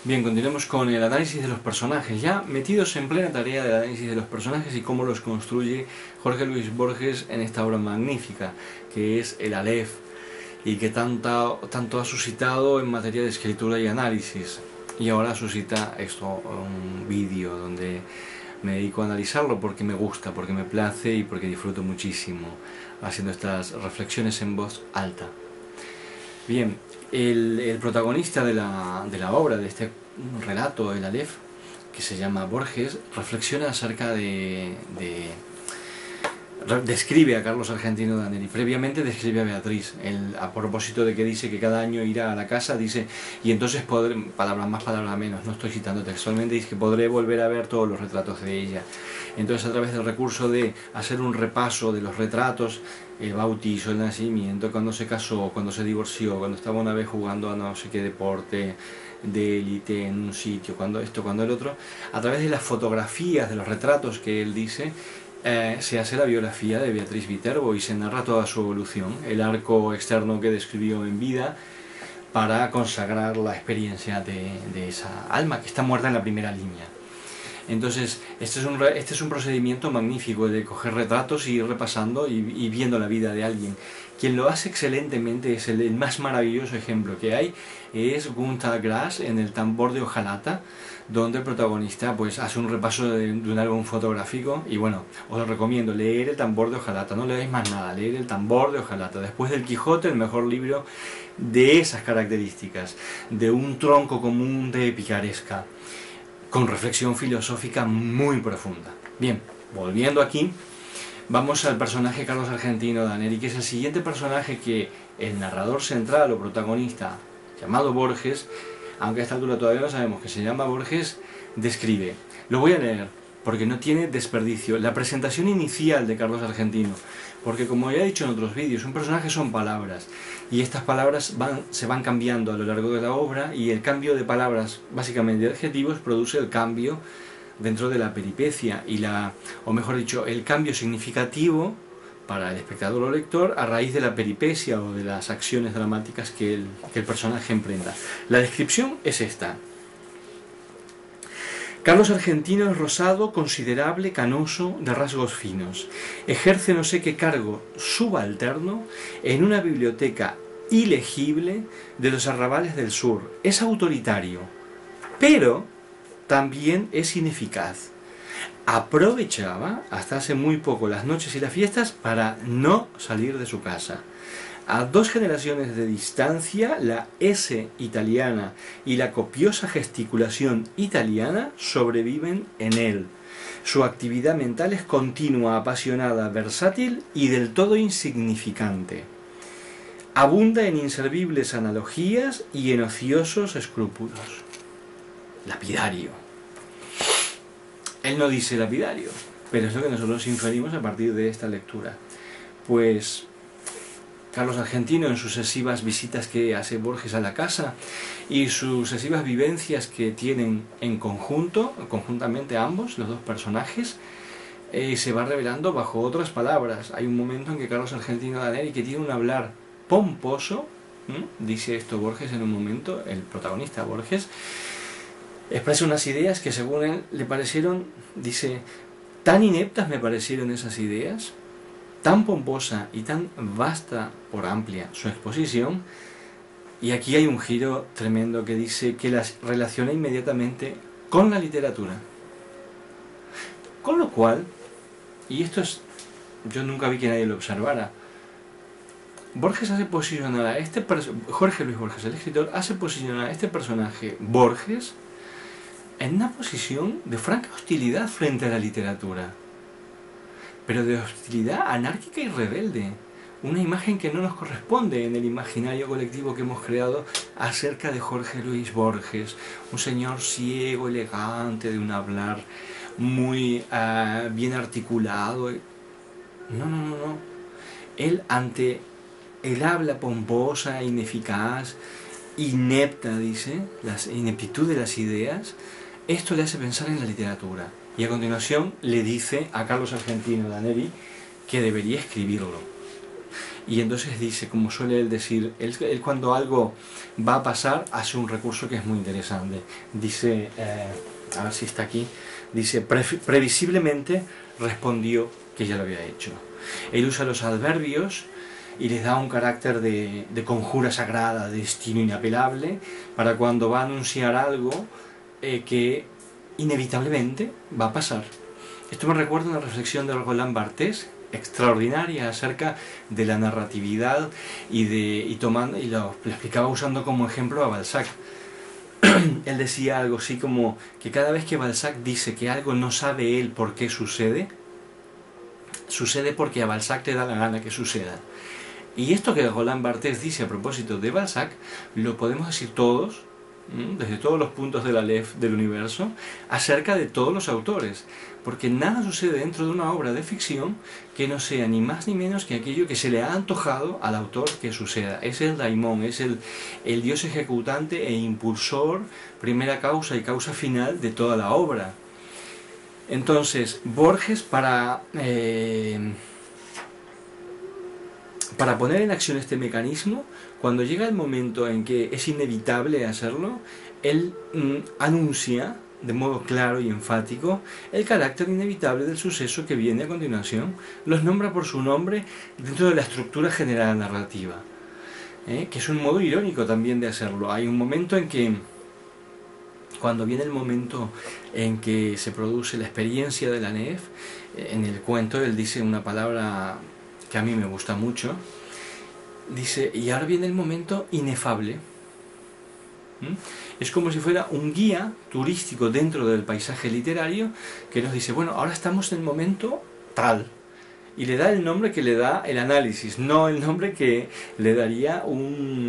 Bien, continuemos con el análisis de los personajes, ya metidos en plena tarea del análisis de los personajes y cómo los construye Jorge Luis Borges en esta obra magnífica, que es el Aleph, y que tanto ha suscitado en materia de escritura y análisis. Y ahora suscita esto, un vídeo donde me dedico a analizarlo porque me gusta, porque me place y porque disfruto muchísimo haciendo estas reflexiones en voz alta. Bien, el protagonista de la obra, de este relato, el Aleph, que se llama Borges, reflexiona acerca describe a Carlos Argentino Daneri. Previamente describe a Beatriz, a propósito de que dice que cada año irá a la casa, dice, y entonces podré, palabras más, palabras menos, no estoy citando textualmente, dice que podré volver a ver todos los retratos de ella. Entonces, a través del recurso de hacer un repaso de los retratos, el bautizo, el nacimiento, cuando se casó, cuando se divorció, cuando estaba una vez jugando a no sé qué deporte de élite en un sitio, cuando esto, cuando el otro, a través de las fotografías, de los retratos que él dice, se hace la biografía de Beatriz Viterbo y se narra toda su evolución, el arco externo que describió en vida para consagrar la experiencia de esa alma que está muerta en la primera línea. Entonces, este es un procedimiento magnífico de coger retratos y ir repasando y viendo la vida de alguien. Quien lo hace excelentemente, es el más maravilloso ejemplo que hay, es Günter Grass en El tambor de hojalata, donde el protagonista pues hace un repaso de un álbum fotográfico. Y bueno, os lo recomiendo, leer El tambor de hojalata, no leáis más nada, leer El tambor de hojalata. Después del Quijote, el mejor libro de esas características, de un tronco común de picaresca, con reflexión filosófica muy profunda. Bien, volviendo aquí, vamos al personaje Carlos Argentino Daneri, que es el siguiente personaje que el narrador central o protagonista, llamado Borges, aunque a esta altura todavía no sabemos que se llama Borges, describe. Lo voy a leer, porque no tiene desperdicio. La presentación inicial de Carlos Argentino, porque como ya he dicho en otros vídeos, un personaje son palabras, y estas palabras se van cambiando a lo largo de la obra, y el cambio de palabras, básicamente de adjetivos, produce el cambio dentro de la peripecia, o mejor dicho, el cambio significativo para el espectador o lector a raíz de la peripecia o de las acciones dramáticas que el personaje emprenda. La descripción es esta. Carlos Argentino es rosado, considerable, canoso, de rasgos finos. Ejerce no sé qué cargo subalterno en una biblioteca ilegible de los arrabales del sur. Es autoritario, pero también es ineficaz. Aprovechaba hasta hace muy poco las noches y las fiestas para no salir de su casa. A 2 generaciones de distancia, la S italiana y la copiosa gesticulación italiana sobreviven en él. Su actividad mental es continua, apasionada, versátil y del todo insignificante. Abunda en inservibles analogías y en ociosos escrúpulos. Lapidario. Él no dice lapidario, pero es lo que nosotros inferimos a partir de esta lectura. Pues Carlos Argentino, en sucesivas visitas que hace Borges a la casa y sucesivas vivencias que tienen en conjuntamente ambos, los dos personajes, se va revelando bajo otras palabras. Hay un momento en que Carlos Argentino Daneri, que tiene un hablar pomposo, dice esto Borges en un momento, el protagonista Borges, expresa unas ideas que según él le parecieron, dice, tan ineptas me parecieron esas ideas, tan pomposa y tan vasta por amplia su exposición, y aquí hay un giro tremendo que dice que las relaciona inmediatamente con la literatura. Con lo cual, y esto es, yo nunca vi que nadie lo observara, Borges hace posicionar a Jorge Luis Borges, el escritor, hace posicionar a este personaje Borges en una posición de franca hostilidad frente a la literatura, pero de hostilidad anárquica y rebelde, una imagen que no nos corresponde en el imaginario colectivo que hemos creado acerca de Jorge Luis Borges, un señor ciego, elegante, de un hablar muy bien articulado. No. Él, ante el habla pomposa, ineficaz, inepta, dice, la ineptitud de las ideas, esto le hace pensar en la literatura. Y a continuación le dice a Carlos Argentino Daneri que debería escribirlo. Y entonces dice, como suele él decir, él cuando algo va a pasar hace un recurso que es muy interesante. Dice, a ver si está aquí, dice, previsiblemente respondió que ya lo había hecho. Él usa los adverbios y les da un carácter de conjura sagrada, de destino inapelable, para cuando va a anunciar algo que inevitablemente va a pasar. Esto me recuerda una reflexión de Roland Barthes extraordinaria acerca de la narratividad y lo explicaba usando como ejemplo a Balzac. Él decía algo así como que cada vez que Balzac dice que algo no sabe él por qué sucede, sucede porque a Balzac le da la gana que suceda. Y esto que Roland Barthes dice a propósito de Balzac, lo podemos decir todos, desde todos los puntos de la LEF del universo, acerca de todos los autores, porque nada sucede dentro de una obra de ficción que no sea ni más ni menos que aquello que se le ha antojado al autor que suceda. Es el daimon, es el dios ejecutante e impulsor, primera causa y causa final de toda la obra. Entonces, Borges, para poner en acción este mecanismo, cuando llega el momento en que es inevitable hacerlo, él anuncia de modo claro y enfático el carácter inevitable del suceso que viene a continuación, los nombra por su nombre dentro de la estructura general narrativa, que es un modo irónico también de hacerlo. Hay un momento en que, cuando viene el momento en que se produce la experiencia de la NEF, en el cuento él dice una palabra que a mí me gusta mucho, dice, y ahora viene el momento inefable. Es como si fuera un guía turístico dentro del paisaje literario que nos dice, bueno, ahora estamos en el momento tal, y le da el nombre que le da el análisis, no el nombre que le daría un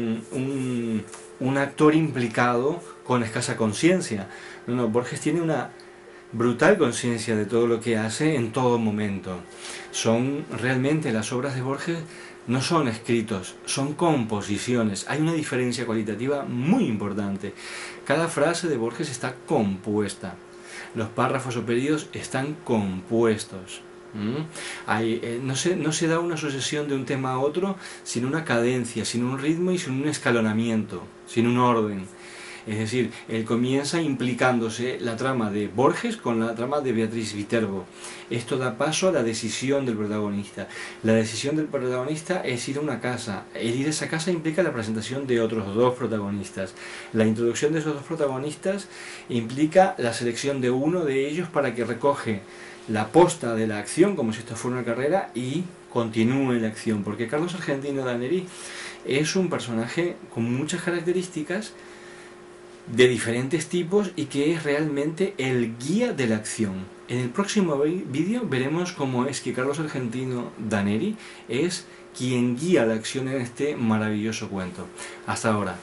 actor implicado con escasa conciencia. No, Borges tiene una brutal conciencia de todo lo que hace en todo momento. Son realmente, las obras de Borges no son escritos, son composiciones. Hay una diferencia cualitativa muy importante. Cada frase de Borges está compuesta. Los párrafos o periodos están compuestos. No se da una sucesión de un tema a otro sin una cadencia, sin un ritmo y sin un escalonamiento, sin un orden. Es decir, él comienza implicándose la trama de Borges con la trama de Beatriz Viterbo. Esto da paso a la decisión del protagonista. La decisión del protagonista es ir a una casa. El ir a esa casa implica la presentación de otros dos protagonistas. La introducción de esos dos protagonistas implica la selección de uno de ellos para que recoge la posta de la acción, como si esto fuera una carrera, y continúe la acción. Porque Carlos Argentino Daneri es un personaje con muchas características de diferentes tipos y que es realmente el guía de la acción. En el próximo vídeo veremos cómo es que Carlos Argentino Daneri es quien guía la acción en este maravilloso cuento. Hasta ahora.